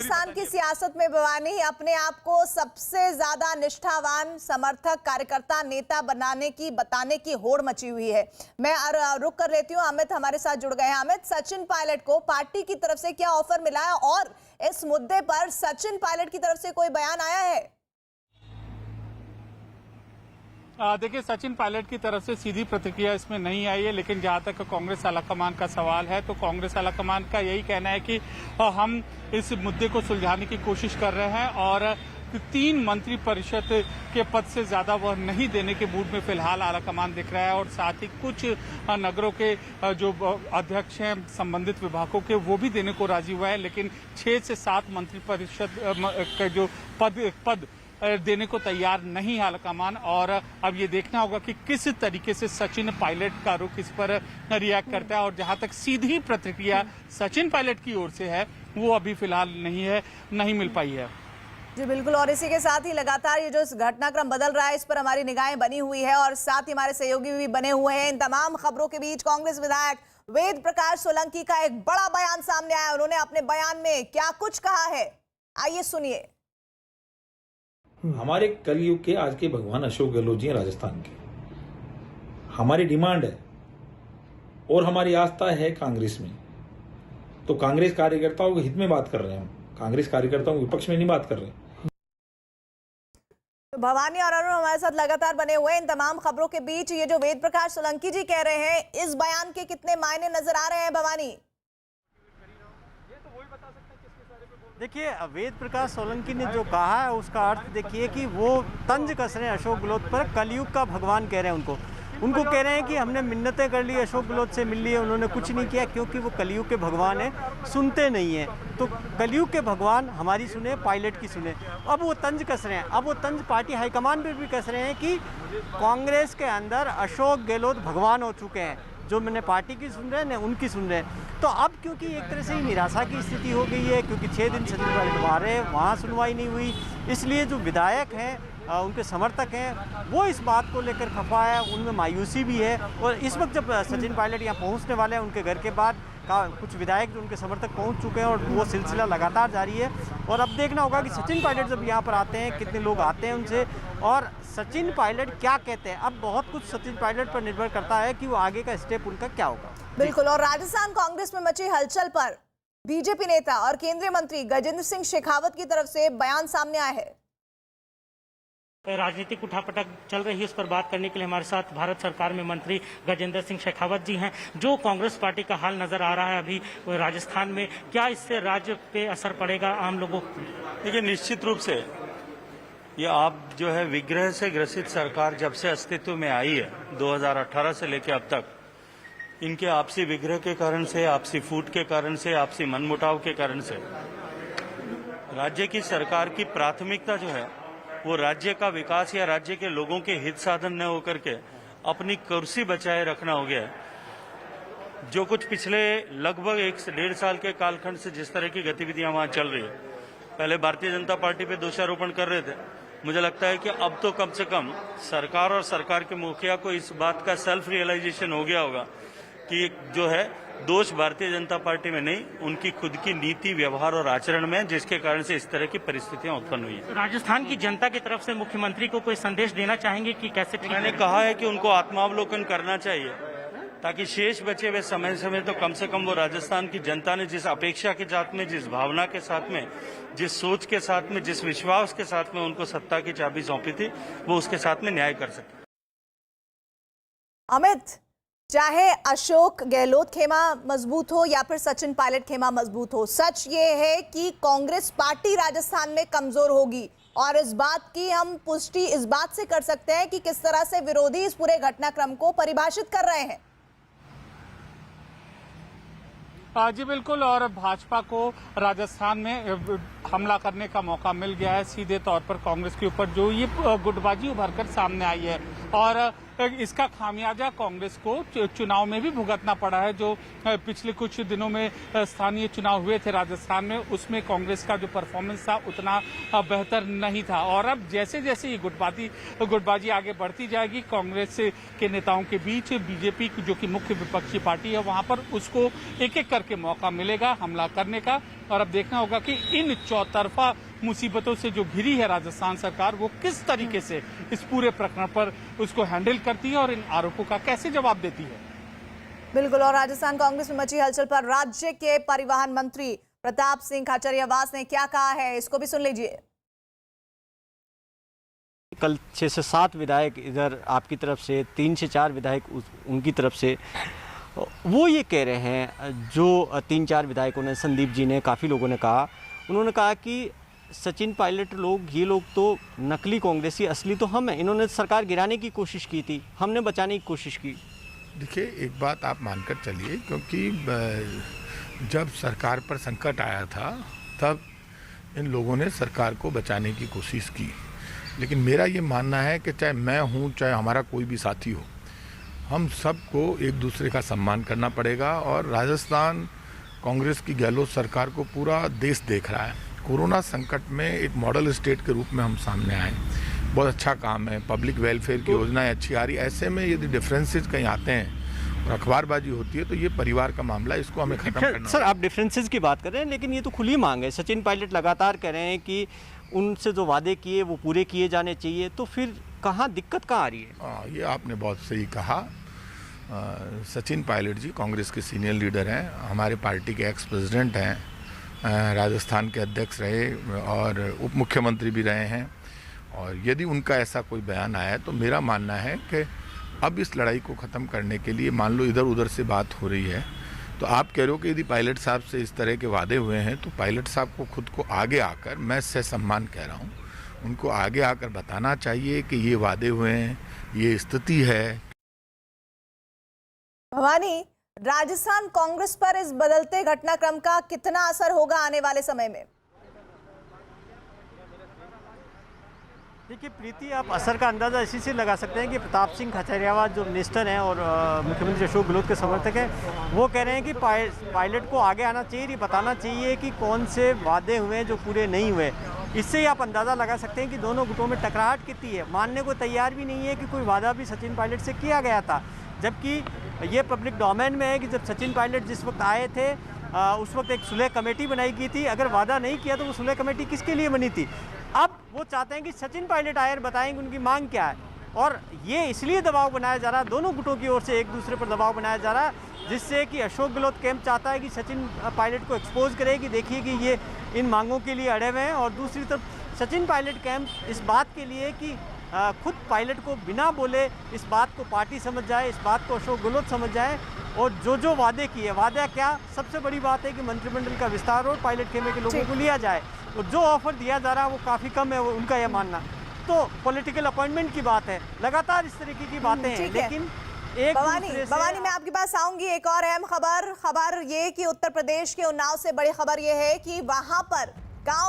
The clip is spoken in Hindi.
राजस्थान की सियासत में भवानी अपने आप को सबसे ज्यादा निष्ठावान समर्थक, कार्यकर्ता, नेता बताने की होड़ मची हुई है। मैं रुक कर लेती हूँ, अमित हमारे साथ जुड़ गए हैं। अमित, सचिन पायलट को पार्टी की तरफ से क्या ऑफर मिला है और इस मुद्दे पर सचिन पायलट की तरफ से कोई बयान आया है? देखिए, सचिन पायलट की तरफ से सीधी प्रतिक्रिया इसमें नहीं आई है, लेकिन जहां तक कांग्रेस आलाकमान का सवाल है तो कांग्रेस आलाकमान का यही कहना है कि हम इस मुद्दे को सुलझाने की कोशिश कर रहे हैं और 3 मंत्री परिषद के पद से ज्यादा वह नहीं देने के मूड में फिलहाल आलाकमान दिख रहा है और साथ ही कुछ नगरों के जो अध्यक्ष हैं संबंधित विभागों के, वो भी देने को राजी हुआ है, लेकिन 6 से 7 मंत्री परिषद का जो पद देने को तैयार नहीं आलाकमान। और अब ये देखना होगा कि किस तरीके से सचिन पायलट का रुख इस पर रिएक्ट करता है। और जहां तक सीधी प्रतिक्रिया सचिन पायलट की ओर से है वो अभी फिलहाल नहीं मिल पाई है। जी बिल्कुल, और इसी के साथ ही लगातार ये जो घटनाक्रम बदल रहा है इस पर हमारी निगाहें बनी हुई है और साथ ही हमारे सहयोगी भी बने हुए हैं। इन तमाम खबरों के बीच कांग्रेस विधायक वेद प्रकाश सोलंकी का एक बड़ा बयान सामने आया। उन्होंने अपने बयान में क्या कुछ कहा है, आइए सुनिए। हमारे कलयुग के आज के भगवान अशोक गहलोत जी हैं राजस्थान के। हमारी डिमांड है और हमारी आस्था है कांग्रेस में, तो कांग्रेस कार्यकर्ताओं के हित में बात कर रहे हैं हम, कांग्रेस कार्यकर्ताओं के विपक्ष में नहीं बात कर रहे। तो भवानी और अरुण हमारे साथ लगातार बने हुए हैं। इन तमाम खबरों के बीच ये जो वेद प्रकाश सोलंकी जी कह रहे हैं, इस बयान के कितने मायने नजर आ रहे हैं भवानी? देखिए, वेद प्रकाश सोलंकी ने जो कहा है उसका अर्थ देखिए कि वो तंज कस रहे हैं अशोक गहलोत पर। कलयुग का भगवान कह रहे हैं उनको कह रहे हैं कि हमने मिन्नतें कर ली, अशोक गहलोत से मिल लिए, उन्होंने कुछ नहीं किया क्योंकि वो कलयुग के भगवान हैं, सुनते नहीं हैं। तो कलयुग के भगवान हमारी सुने, पायलट की सुने। अब वो तंज कस रहे हैं, अब वो तंज पार्टी हाईकमान पर भी कस रहे हैं कि कांग्रेस के अंदर अशोक गहलोत भगवान हो चुके हैं, जो मैंने पार्टी की सुन रहे हैं उनकी सुन रहे हैं। तो अब क्योंकि एक तरह से निराशा की स्थिति हो गई है, क्योंकि 6 दिन सचिन पायलट मारे, वहाँ सुनवाई नहीं हुई, इसलिए जो विधायक हैं उनके समर्थक हैं वो इस बात को लेकर खफा है, उनमें मायूसी भी है। और इस वक्त जब सचिन पायलट यहाँ पहुँचने वाले हैं, उनके घर के बाद कुछ विधायक जो उनके समर्थक पहुंच चुके हैं और वो सिलसिला लगातार जारी है। और अब देखना होगा कि सचिन पायलट जब यहाँ पर आते हैं कितने लोग आते हैं उनसे, और सचिन पायलट क्या कहते हैं। अब बहुत कुछ सचिन पायलट पर निर्भर करता है कि वो आगे का स्टेप उनका क्या होगा। बिल्कुल, और राजस्थान कांग्रेस में मची हलचल पर बीजेपी नेता और केंद्रीय मंत्री गजेंद्र सिंह शेखावत की तरफ से बयान सामने आया है। राजनीतिक उठापटक चल रही है, उस पर बात करने के लिए हमारे साथ भारत सरकार में मंत्री गजेंद्र सिंह शेखावत जी हैं। जो कांग्रेस पार्टी का हाल नजर आ रहा है अभी राजस्थान में, क्या इससे राज्य पे असर पड़ेगा आम लोगों को? देखिए, निश्चित रूप से ये आप जो है विग्रह से ग्रसित सरकार जब से अस्तित्व में आई है 2018 से लेकर अब तक, इनके आपसी विग्रह के कारण से, आपसी फूट के कारण से, आपसी मनमुटाव के कारण से राज्य की सरकार की प्राथमिकता जो है वो राज्य का विकास या राज्य के लोगों के हित साधन न होकर के अपनी कुर्सी बचाए रखना हो गया है। जो कुछ पिछले लगभग 1 से 1.5 साल के कालखंड से जिस तरह की गतिविधियां वहां चल रही है, पहले भारतीय जनता पार्टी पे दोषारोपण कर रहे थे, मुझे लगता है कि अब तो कम से कम सरकार और सरकार के मुखिया को इस बात का सेल्फ रियलाइजेशन हो गया होगा कि जो है दोष भारतीय जनता पार्टी में नहीं, उनकी खुद की नीति, व्यवहार और आचरण में, जिसके कारण से इस तरह की परिस्थितियां उत्पन्न हुई है। राजस्थान की जनता की तरफ से मुख्यमंत्री को कोई संदेश देना चाहेंगे कि कैसे? मैंने कहा है कि उनको आत्मावलोकन करना चाहिए ताकि शेष बचे हुए समय तो कम से कम वो राजस्थान की जनता ने जिस अपेक्षा के साथ में, जिस भावना के साथ में, जिस सोच के साथ में, जिस विश्वास के साथ में उनको सत्ता की चाबी सौंपी थी, वो उसके साथ में न्याय कर सके। अमित, चाहे अशोक गहलोत खेमा मजबूत हो या फिर सचिन पायलट खेमा मजबूत हो, सच ये है कि कांग्रेस पार्टी राजस्थान में कमजोर होगी। और इस बात की हम पुष्टि इस बात से कर सकते हैं कि किस तरह से विरोधी इस पूरे घटनाक्रम को परिभाषित कर रहे हैं। जी बिल्कुल, और भाजपा को राजस्थान में हमला करने का मौका मिल गया है सीधे तौर पर कांग्रेस के ऊपर, जो ये गुटबाजी उभर कर सामने आई है। और इसका खामियाजा कांग्रेस को चुनाव में भी भुगतना पड़ा है। जो पिछले कुछ दिनों में स्थानीय चुनाव हुए थे राजस्थान में, उसमें कांग्रेस का जो परफॉर्मेंस था उतना बेहतर नहीं था। और अब जैसे जैसे ये गुटबाजी आगे बढ़ती जाएगी कांग्रेस के नेताओं के बीच, बीजेपी जो कि मुख्य विपक्षी पार्टी है वहां पर उसको एक एक करके मौका मिलेगा हमला करने का। और अब देखना होगा कि इन चौतरफा मुसीबतों से जो घिरी है राजस्थान सरकार, वो किस तरीके से इस पूरे प्रकरण पर उसको हैंडल करती है और इन आरोपों का कैसे जवाब देती है। बिल्कुल। और राजस्थान कांग्रेस में मची हलचल पर राज्य के परिवहन मंत्री प्रताप सिंह खाचरियावास ने क्या कहा है, इसको भी सुन लीजिए। कल 6 से 7 विधायक इधर आपकी तरफ से, 3 से 4 विधायक उनकी तरफ से, वो ये कह रहे हैं, जो 3-4 विधायकों ने, संदीप जी ने, काफ़ी लोगों ने कहा, उन्होंने कहा कि सचिन पायलट लोग, ये लोग तो नकली कांग्रेसी, असली तो हम हैं। इन्होंने सरकार गिराने की कोशिश की थी, हमने बचाने की कोशिश की। देखिए, एक बात आप मानकर चलिए, क्योंकि जब सरकार पर संकट आया था तब इन लोगों ने सरकार को बचाने की कोशिश की। लेकिन मेरा ये मानना है कि चाहे मैं हूँ, चाहे हमारा कोई भी साथी हो, हम सबको एक दूसरे का सम्मान करना पड़ेगा। और राजस्थान कांग्रेस की गहलोत सरकार को पूरा देश देख रहा है। कोरोना संकट में एक मॉडल स्टेट के रूप में हम सामने आए, बहुत अच्छा काम है, पब्लिक वेलफेयर की योजनाएं अच्छी आ रही। ऐसे में यदि डिफरेंसेस कहीं आते हैं और अखबारबाजी होती है तो ये परिवार का मामला है, इसको हमें खत्म करना। सर, आप डिफरेंसेस की बात कर रहे हैं, लेकिन ये तो खुली मांग है। सचिन पायलट लगातार कह रहे हैं कि उनसे जो वादे किए वो पूरे किए जाने चाहिए, तो फिर कहाँ दिक्कत कहाँ आ रही है? ये आपने बहुत सही कहा। सचिन पायलट जी कांग्रेस के सीनियर लीडर हैं, हमारे पार्टी के एक्स प्रेसिडेंट हैं, राजस्थान के अध्यक्ष रहे और उप मुख्यमंत्री भी रहे हैं। और यदि उनका ऐसा कोई बयान आया है तो मेरा मानना है कि अब इस लड़ाई को ख़त्म करने के लिए, मान लो इधर उधर से बात हो रही है, तो आप कह रहे हो कि यदि पायलट साहब से इस तरह के वादे हुए हैं तो पायलट साहब को खुद को आगे आकर, मैं से सम्मान कह रहा हूँ, उनको आगे आकर बताना चाहिए कि ये वादे हुए हैं, ये स्थिति है। भवानी, राजस्थान कांग्रेस पर इस बदलते घटनाक्रम का कितना असर होगा आने वाले समय में? देखिए प्रीति, आप असर का अंदाज़ा इसी से लगा सकते हैं कि प्रताप सिंह खाचरियावास जो मिनिस्टर हैं और मुख्यमंत्री अशोक गहलोत के समर्थक हैं, वो कह रहे हैं कि पायलट को आगे आना चाहिए, ये बताना चाहिए कि कौन से वादे हुए हैं जो पूरे नहीं हुए। इससे ही आप अंदाज़ा लगा सकते हैं कि दोनों गुटों में टकराहट कितनी है। मानने को तैयार भी नहीं है कि कोई वादा भी सचिन पायलट से किया गया था, जबकि ये पब्लिक डोमेन में है कि जब सचिन पायलट जिस वक्त आए थे उस वक्त एक सुलह कमेटी बनाई गई थी। अगर वादा नहीं किया तो वो सुलह कमेटी किसके लिए बनी थी? अब वो चाहते हैं कि सचिन पायलट आए और बताएंगे उनकी मांग क्या है। और ये इसलिए दबाव बनाया जा रहा है, दोनों गुटों की ओर से एक दूसरे पर दबाव बनाया जा रहा है, जिससे कि अशोक गहलोत कैंप चाहता है कि सचिन पायलट को एक्सपोज करे कि देखिए कि ये इन मांगों के लिए अड़े हुए हैं। और दूसरी तरफ सचिन पायलट कैंप इस बात के लिए कि खुद पायलट को बिना बोले इस बात को पार्टी समझ जाए, इस बात को अशोक गहलोत समझ जाए और जो वादे किए, वादा क्या, सबसे बड़ी बात है कि मंत्रिमंडल का विस्तार और पायलट खेमे के लोगों को लिया जाए। और जो ऑफर दिया जा रहा है वो काफ़ी कम है, वो उनका यह मानना। तो पॉलिटिकल अपॉइंटमेंट की बात है, लगातार इस तरीके की बातें हैं। लेकिन एक भवानी मैं आपके पास आऊंगी। एक और अहम खबर ये कि उत्तर प्रदेश के उन्नाव से बड़ी खबर ये है कि वहां पर गांव